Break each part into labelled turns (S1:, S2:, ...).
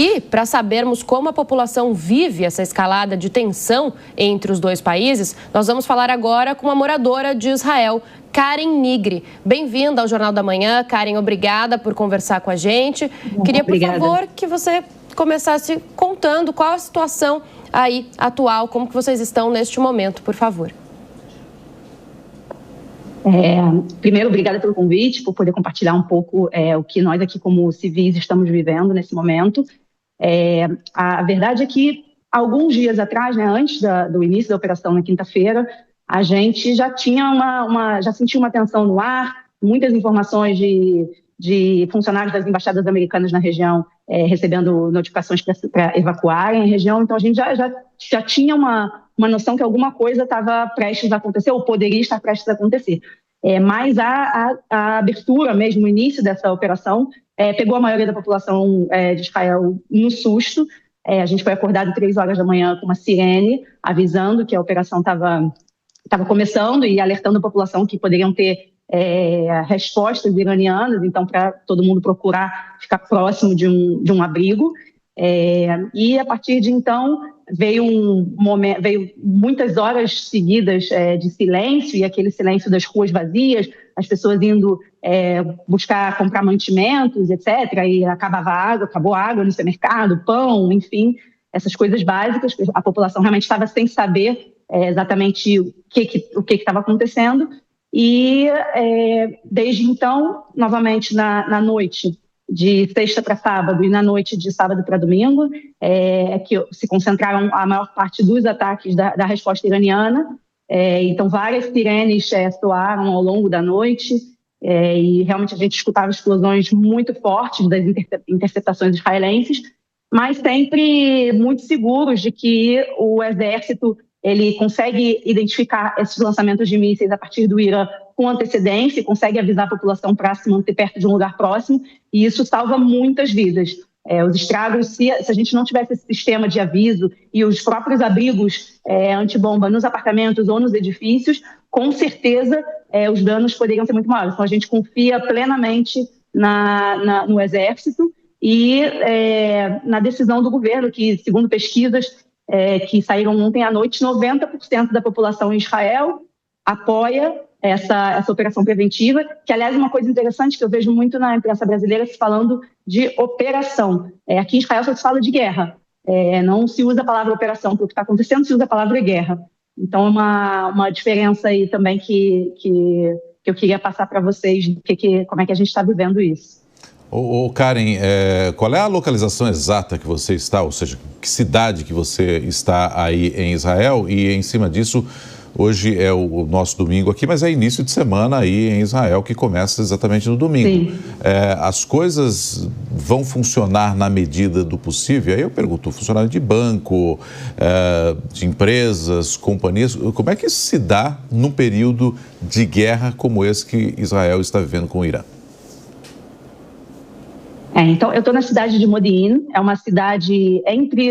S1: E, para sabermos como a população vive essa escalada de tensão entre os dois países, nós vamos falar agora com uma moradora de Israel, Karen Nigri. Bem-vinda ao Jornal da Manhã. Karen, obrigada por conversar com a gente. Queria, por favor, que você começasse contando qual a situação aí atual, como que vocês estão neste momento, por favor.
S2: Primeiro, obrigada pelo convite, por poder compartilhar um pouco o que nós aqui como civis estamos vivendo nesse momento. A verdade é que alguns dias atrás, né, antes do início da operação na quinta-feira, a gente já tinha já sentiu uma tensão no ar, muitas informações de funcionários das embaixadas americanas na região recebendo notificações para evacuarem a região. Então a gente já tinha uma noção que alguma coisa estava prestes a acontecer ou poderia estar prestes a acontecer. Mas a abertura mesmo, o início dessa operação, pegou a maioria da população de Israel no susto. A gente foi acordado 3 horas da manhã com uma sirene avisando que a operação estava começando e alertando a população que poderiam ter respostas iranianas, então para todo mundo procurar ficar próximo de um abrigo. E a partir de então veio muitas horas seguidas de silêncio, e aquele silêncio das ruas vazias, as pessoas indo comprar mantimentos, etc. E acabou a água no supermercado, pão, enfim, essas coisas básicas. A população realmente estava sem saber exatamente o que estava acontecendo. E desde então, novamente na noite de sexta para sábado e na noite de sábado para domingo, que se concentraram a maior parte dos ataques da resposta iraniana. Então, várias sirenes soaram ao longo da noite, e realmente a gente escutava explosões muito fortes das interceptações israelenses, mas sempre muito seguros de que o exército ele consegue identificar esses lançamentos de mísseis a partir do Irã com antecedência, consegue avisar a população para se manter perto de um lugar próximo, e isso salva muitas vidas. Os estragos, se a gente não tivesse esse sistema de aviso e os próprios abrigos antibomba nos apartamentos ou nos edifícios, com certeza os danos poderiam ser muito maiores. Então a gente confia plenamente no Exército e na decisão do governo, que, segundo pesquisas que saíram ontem à noite, 90% da população em Israel apoia essa operação preventiva, que, aliás, é uma coisa interessante que eu vejo muito na imprensa brasileira se falando de operação. Aqui em Israel só se fala de guerra, não se usa a palavra operação para o que está acontecendo, se usa a palavra guerra. Então, é uma diferença aí também que eu queria passar para vocês, como é que a gente está vivendo isso.
S3: Karen, qual é a localização exata que você está, ou seja, que cidade que você está aí em Israel? E em cima disso, hoje é o nosso domingo aqui, mas é início de semana aí em Israel, que começa exatamente no domingo. As coisas vão funcionar na medida do possível? Aí eu pergunto, funcionário de banco, de empresas, companhias, como é que isso se dá num período de guerra como esse que Israel está vivendo com o Irã?
S2: Então, eu estou na cidade de Modi'in, é uma cidade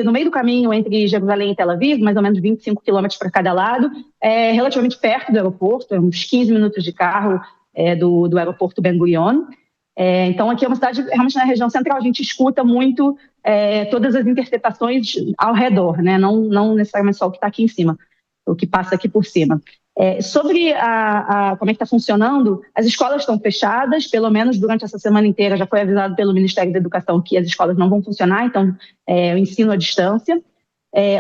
S2: no meio do caminho entre Jerusalém e Tel Aviv, mais ou menos 25 quilômetros para cada lado, relativamente perto do aeroporto, uns 15 minutos de carro do aeroporto Ben Gurion. Então, aqui é uma cidade realmente na região central, a gente escuta muito todas as interceptações ao redor, né? Não necessariamente só o que está aqui em cima, o que passa aqui por cima. Sobre como é que está funcionando, as escolas estão fechadas, pelo menos durante essa semana inteira já foi avisado pelo Ministério da Educação que as escolas não vão funcionar, então o ensino à distância.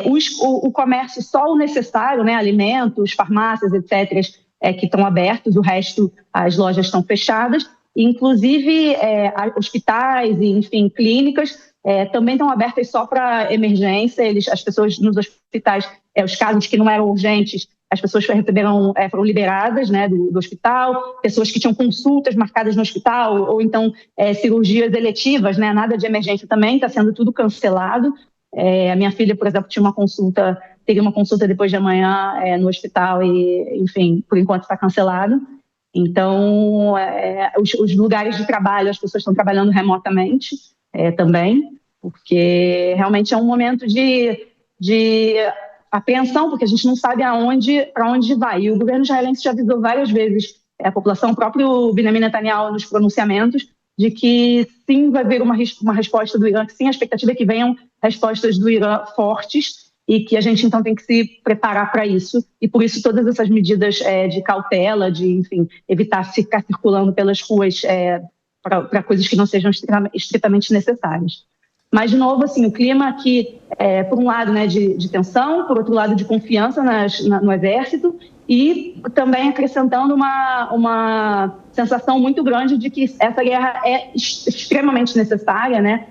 S2: O comércio, só o necessário, né, alimentos, farmácias, etc., que estão abertos, o resto, as lojas estão fechadas, inclusive hospitais e, enfim, clínicas também estão abertas só para emergência. As pessoas nos hospitais, os casos que não eram urgentes, as pessoas foram liberadas, né, do hospital, pessoas que tinham consultas marcadas no hospital, ou então cirurgias eletivas, né, nada de emergência também, está sendo tudo cancelado. A minha filha, por exemplo, teria uma consulta depois de amanhã no hospital e, enfim, por enquanto está cancelado. Então, os lugares de trabalho, as pessoas estão trabalhando remotamente também, porque realmente é um momento de apreensão, porque a gente não sabe para onde vai. E o governo israelense já avisou várias vezes a população, o próprio Benjamin Netanyahu nos pronunciamentos, de que sim vai haver uma resposta do Irã, que sim, a expectativa é que venham respostas do Irã fortes e que a gente então tem que se preparar para isso, e por isso todas essas medidas de cautela, de, enfim, evitar ficar circulando pelas ruas para coisas que não sejam estritamente necessárias. Mas, de novo, assim, o clima aqui, por um lado, né, de tensão, por outro lado, de confiança no Exército, e também acrescentando uma sensação muito grande de que essa guerra é extremamente necessária, né?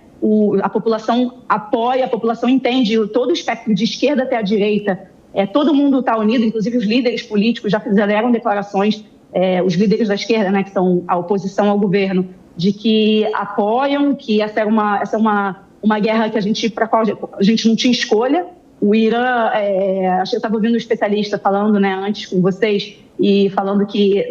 S2: A população apoia, a população entende, todo o espectro de esquerda até a direita, todo mundo está unido, inclusive os líderes políticos já fizeram declarações, os líderes da esquerda, né, que são a oposição ao governo, de que apoiam, que essa é uma guerra que para a qual a gente não tinha escolha. O Irã, acho que eu estava ouvindo um especialista falando, né, antes com vocês, e falando que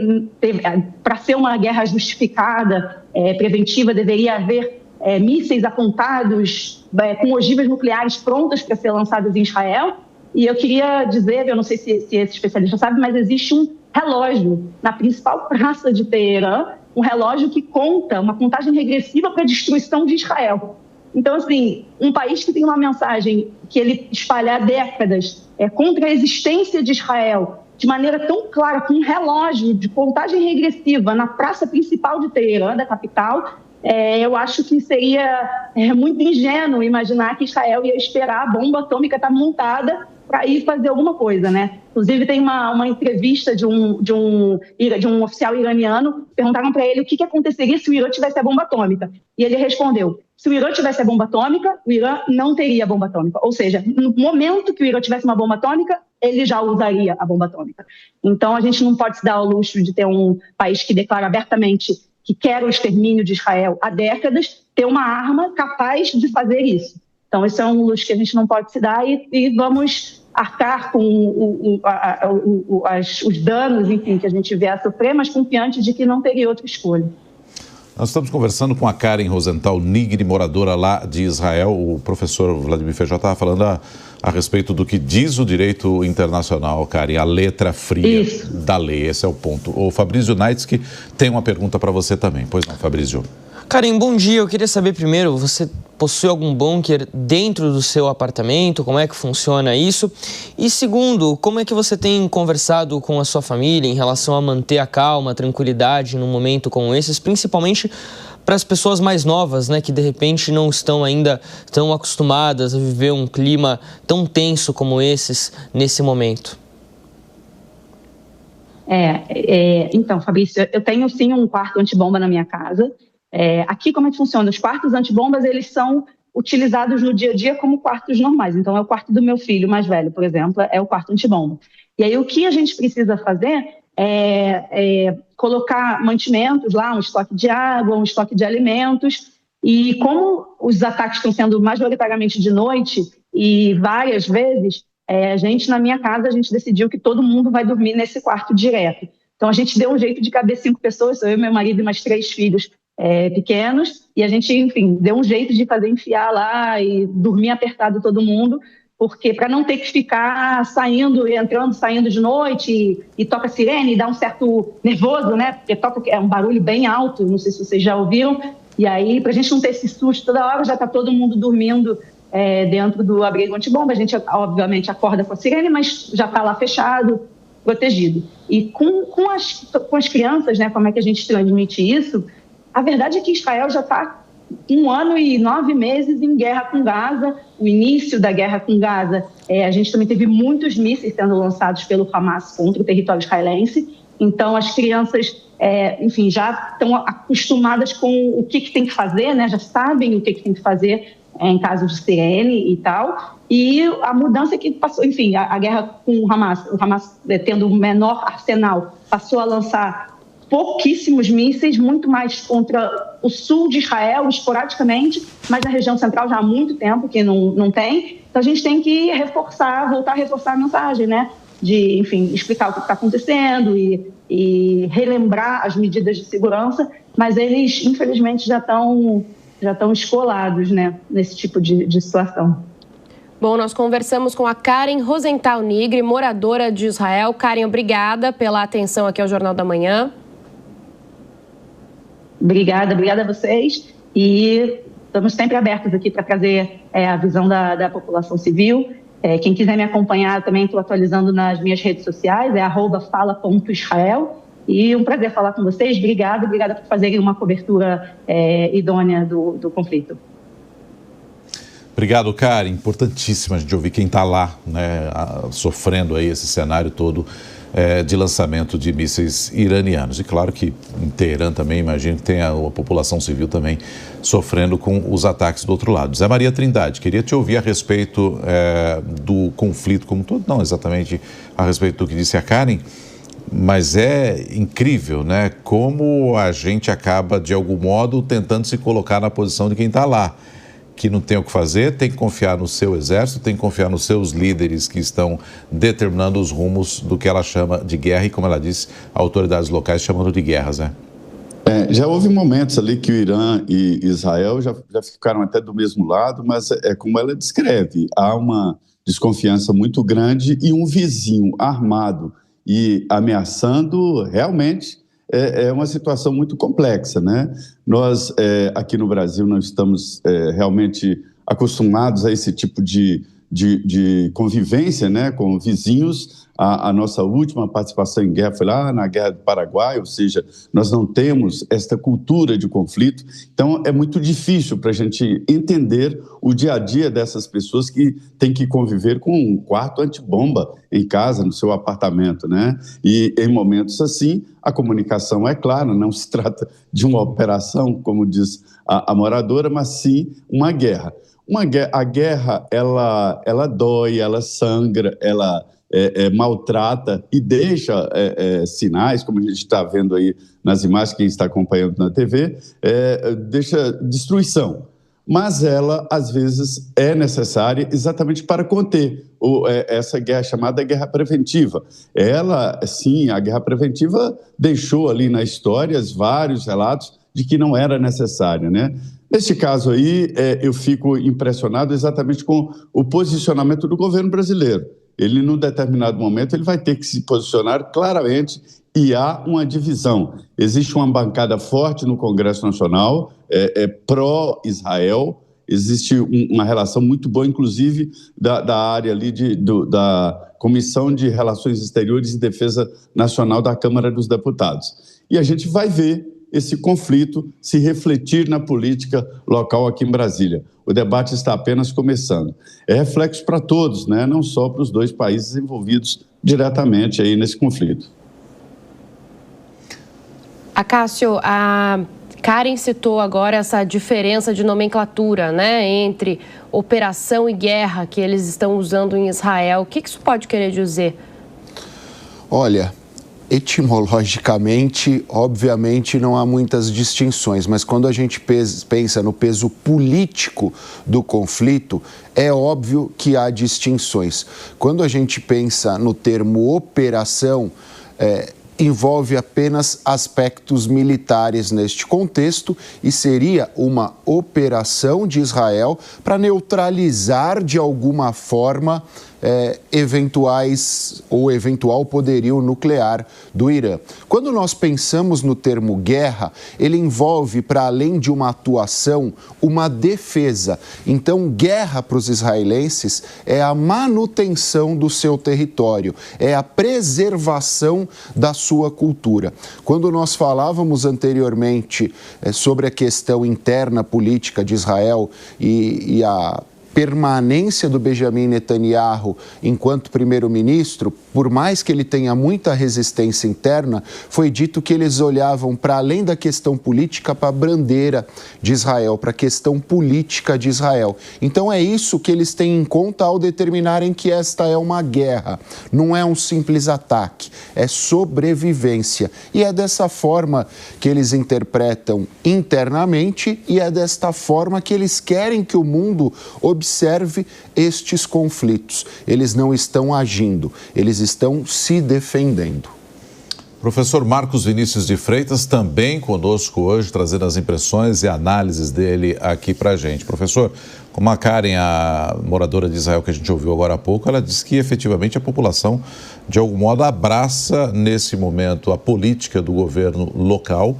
S2: para ser uma guerra justificada, preventiva, deveria haver mísseis apontados com ogivas nucleares prontas para ser lançadas em Israel. E eu queria dizer, eu não sei se esse especialista sabe, mas existe um relógio na principal praça de Teherã, um relógio que conta uma contagem regressiva para a destruição de Israel. Então, assim, um país que tem uma mensagem que ele espalha há décadas contra a existência de Israel, de maneira tão clara, com um relógio de contagem regressiva na praça principal de Teherã, da capital, eu acho que seria muito ingênuo imaginar que Israel ia esperar a bomba atômica estar montada para ir fazer alguma coisa, né? Inclusive, tem uma entrevista de um oficial iraniano, perguntaram para ele o que aconteceria se o Irã tivesse a bomba atômica. E ele respondeu, se o Irã tivesse a bomba atômica, o Irã não teria a bomba atômica. Ou seja, no momento que o Irã tivesse uma bomba atômica, ele já usaria a bomba atômica. Então, a gente não pode se dar ao luxo de ter um país que declara abertamente que quer o extermínio de Israel há décadas, ter uma arma capaz de fazer isso. Então, esse é um luxo que a gente não pode se dar e vamos arcar com os danos, enfim, que a gente vier a sofrer, mas confiante de que não teria outra escolha.
S3: Nós estamos conversando com a Karen Rosenthal Nigri, moradora lá de Israel. O professor Vladimir Feijó estava falando a respeito do que diz o direito internacional, Karen, a letra fria da lei. Esse é o ponto. O Fabrício Naitsky tem uma pergunta para você também. Pois não, Fabrício?
S4: Karen, bom dia. Eu queria saber primeiro, você possui algum bunker dentro do seu apartamento? Como é que funciona isso? E segundo, como é que você tem conversado com a sua família em relação a manter a calma, a tranquilidade num momento como esse, principalmente para as pessoas mais novas, né, que de repente não estão ainda tão acostumadas a viver um clima tão tenso como esses nesse momento?
S2: Então, Fabrício, eu tenho sim um quarto antibomba na minha casa. Aqui, como é que funciona? Os quartos antibombas, eles são utilizados no dia a dia como quartos normais. Então, é o quarto do meu filho mais velho, por exemplo, é o quarto antibomba. E aí, o que a gente precisa fazer é colocar mantimentos lá, um estoque de água, um estoque de alimentos. E como os ataques estão sendo majoritariamente de noite e várias vezes, na minha casa, a gente decidiu que todo mundo vai dormir nesse quarto direto. Então, a gente deu um jeito de caber 5 pessoas, sou eu, meu marido e mais 3 filhos pequenos, e a gente, enfim, deu um jeito de fazer enfiar lá e dormir apertado todo mundo, porque para não ter que ficar saindo e entrando, saindo de noite e toca sirene e dá um certo nervoso, né? Porque é um barulho bem alto, não sei se vocês já ouviram, e aí para a gente não ter esse susto toda hora, já está todo mundo dormindo dentro do abrigo antibomba. A gente obviamente acorda com a sirene, mas já está lá fechado, protegido. E com as crianças, né? Como é que a gente transmite isso? A verdade é que Israel já está 1 ano e 9 meses em guerra com Gaza. O início da guerra com Gaza, a gente também teve muitos mísseis sendo lançados pelo Hamas contra o território israelense. Então, as crianças, enfim, já estão acostumadas com o que tem que fazer, né? Já sabem o que tem que fazer em caso de sirene e tal. E a mudança que passou, enfim, a guerra com o Hamas tendo o menor arsenal, passou a lançar pouquíssimos mísseis, muito mais contra o sul de Israel, esporadicamente, mas na região central já há muito tempo que não tem. Então a gente tem que voltar a reforçar a mensagem, né? De, enfim, explicar o que está acontecendo e relembrar as medidas de segurança, mas eles, infelizmente, já estão escolados, né, nesse tipo de situação.
S1: Bom, nós conversamos com a Karen Rosenthal Nigri, moradora de Israel. Karen, obrigada pela atenção aqui ao Jornal da Manhã.
S2: Obrigada a vocês. E estamos sempre abertos aqui para trazer a visão da população civil. Quem quiser me acompanhar, também estou atualizando nas minhas redes sociais, @fala.israel. E um prazer falar com vocês. Obrigada por fazerem uma cobertura idônea do conflito.
S3: Obrigado, Karen. Importantíssimo a gente ouvir quem está lá, né, sofrendo aí esse cenário todo de lançamento de mísseis iranianos. E claro que em Teherã também, imagino que tem a população civil também sofrendo com os ataques do outro lado. Zé Maria Trindade, queria te ouvir a respeito do conflito como todo, não exatamente a respeito do que disse a Karen, mas é incrível, né, como a gente acaba, de algum modo, tentando se colocar na posição de quem está lá, que não tem o que fazer, tem que confiar no seu exército, tem que confiar nos seus líderes que estão determinando os rumos do que ela chama de guerra e, como ela disse, autoridades locais chamando de guerras, né?
S5: Já houve momentos ali que o Irã e Israel já ficaram até do mesmo lado, mas é como ela descreve, há uma desconfiança muito grande e um vizinho armado e ameaçando realmente é uma situação muito complexa, né? Nós, aqui no Brasil, não estamos realmente acostumados a esse tipo de convivência, né, com vizinhos. A nossa última participação em guerra foi lá na Guerra do Paraguai, ou seja, nós não temos esta cultura de conflito. Então, é muito difícil para a gente entender o dia a dia dessas pessoas que têm que conviver com um quarto antibomba em casa, no seu apartamento, né? E em momentos assim, a comunicação é clara, não se trata de uma operação, como diz a moradora, mas sim uma guerra. A guerra, ela dói, ela sangra, ela maltrata e deixa sinais, como a gente está vendo aí nas imagens, quem está acompanhando na TV, deixa destruição. Mas ela, às vezes, é necessária exatamente para conter essa guerra chamada guerra preventiva. Ela, sim, a guerra preventiva deixou ali na história vários relatos de que não era necessária, né? Neste caso aí, eu fico impressionado exatamente com o posicionamento do governo brasileiro. Ele, num determinado momento, ele vai ter que se posicionar claramente e há uma divisão. Existe uma bancada forte no Congresso Nacional, pró-Israel, existe uma relação muito boa, inclusive, da área ali da Comissão de Relações Exteriores e Defesa Nacional da Câmara dos Deputados. E a gente vai ver esse conflito se refletir na política local aqui em Brasília. O debate está apenas começando. É reflexo para todos, né? Não só para os dois países envolvidos diretamente aí nesse conflito.
S1: Acácio, a Karen citou agora essa diferença de nomenclatura, né, entre operação e guerra que eles estão usando em Israel. O que isso pode querer dizer?
S6: Olha, etimologicamente, obviamente, não há muitas distinções, mas quando a gente pensa no peso político do conflito, é óbvio que há distinções. Quando a gente pensa no termo operação, envolve apenas aspectos militares neste contexto e seria uma operação de Israel para neutralizar de alguma forma eventual poderio nuclear do Irã. Quando nós pensamos no termo guerra, ele envolve, para além de uma atuação, uma defesa. Então, guerra para os israelenses é a manutenção do seu território, é a preservação da sua cultura. Quando nós falávamos anteriormente sobre a questão interna política de Israel e a permanência do Benjamin Netanyahu enquanto primeiro-ministro, por mais que ele tenha muita resistência interna, foi dito que eles olhavam para além da questão política para a bandeira de Israel, para a questão política de Israel. Então é isso que eles têm em conta ao determinarem que esta é uma guerra, não é um simples ataque, é sobrevivência. E é dessa forma que eles interpretam internamente e é desta forma que eles querem que o mundo observe estes conflitos. Eles não estão agindo, eles estão se defendendo.
S3: Professor Marcos Vinícius de Freitas também conosco hoje, trazendo as impressões e análises dele aqui para a gente. Professor, como a Karen, a moradora de Israel que a gente ouviu agora há pouco, ela disse que efetivamente a população, de algum modo, abraça nesse momento a política do governo local,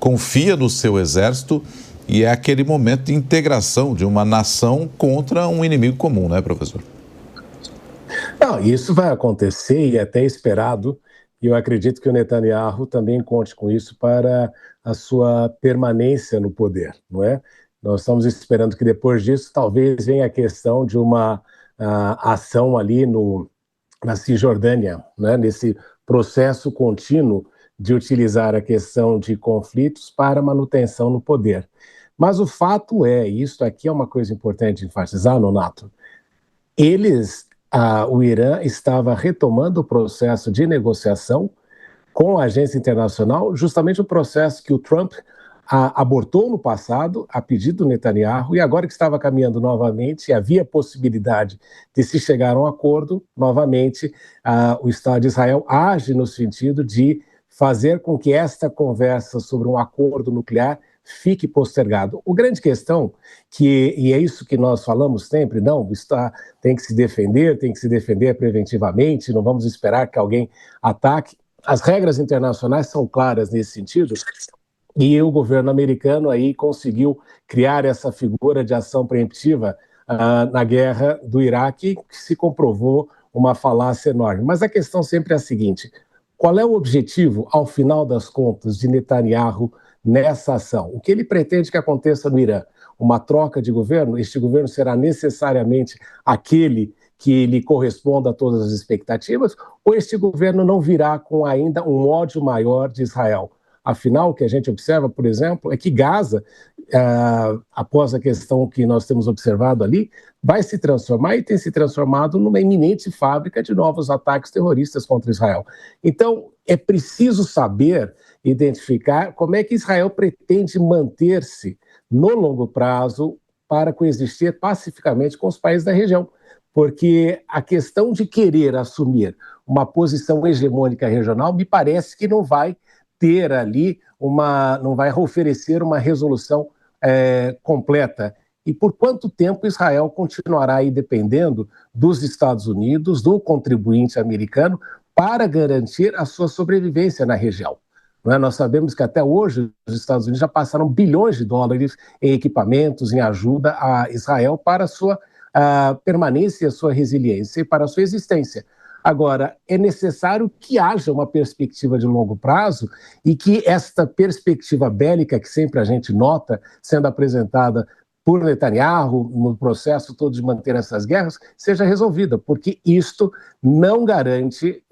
S3: confia no seu exército e é aquele momento de integração de uma nação contra um inimigo comum, né, professor?
S7: Não, isso vai acontecer e é até esperado, e eu acredito que o Netanyahu também conte com isso para a sua permanência no poder, não é? Nós estamos esperando que depois disso talvez venha a questão de uma ação ali na Cisjordânia, né? Nesse processo contínuo de utilizar a questão de conflitos para manutenção no poder. Mas o fato é, e isso aqui é uma coisa importante de enfatizar, Nonato, o Irã estava retomando o processo de negociação com a agência internacional, justamente o processo que o Trump abortou no passado, a pedido do Netanyahu, e agora que estava caminhando novamente, havia possibilidade de se chegar a um acordo, novamente, o Estado de Israel age no sentido de fazer com que esta conversa sobre um acordo nuclear fique postergado. A grande questão, e é isso que nós falamos sempre, tem que se defender preventivamente, não vamos esperar que alguém ataque. As regras internacionais são claras nesse sentido, e o governo americano aí conseguiu criar essa figura de ação preemptiva na guerra do Iraque, que se comprovou uma falácia enorme. Mas a questão sempre é a seguinte: qual é o objetivo, ao final das contas, de Netanyahu nessa ação? O que ele pretende que aconteça no Irã? Uma troca de governo? Este governo será necessariamente aquele que lhe corresponda a todas as expectativas? Ou este governo não virá com ainda um ódio maior de Israel? Afinal, o que a gente observa, por exemplo, é que Gaza, após a questão que nós temos observado ali, vai se transformar e tem se transformado numa iminente fábrica de novos ataques terroristas contra Israel. Então, é preciso saber identificar como é que Israel pretende manter-se no longo prazo para coexistir pacificamente com os países da região. Porque a questão de querer assumir uma posição hegemônica regional me parece que não vai ter ali não vai oferecer uma resolução completa. E por quanto tempo Israel continuará aí dependendo dos Estados Unidos, do contribuinte americano, para garantir a sua sobrevivência na região? Não é? Nós sabemos que até hoje os Estados Unidos já passaram bilhões de dólares em equipamentos, em ajuda a Israel para a sua permanência, a sua resiliência e para a sua existência. Agora, é necessário que haja uma perspectiva de longo prazo e que esta perspectiva bélica que sempre a gente nota sendo apresentada por Netanyahu no processo todo de manter essas guerras seja resolvida, porque isto não garante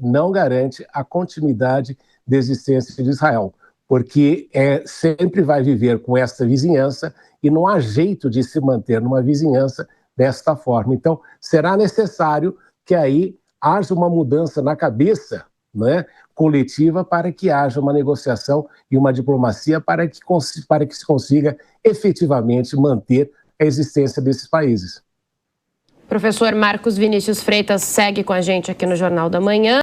S7: a continuidade da existência de Israel, porque sempre vai viver com esta vizinhança e não há jeito de se manter numa vizinhança desta forma. Então, será necessário que aí haja uma mudança na cabeça, né, coletiva, para que haja uma negociação e uma diplomacia para que se consiga efetivamente manter a existência desses países.
S1: Professor Marcos Vinícius Freitas segue com a gente aqui no Jornal da Manhã.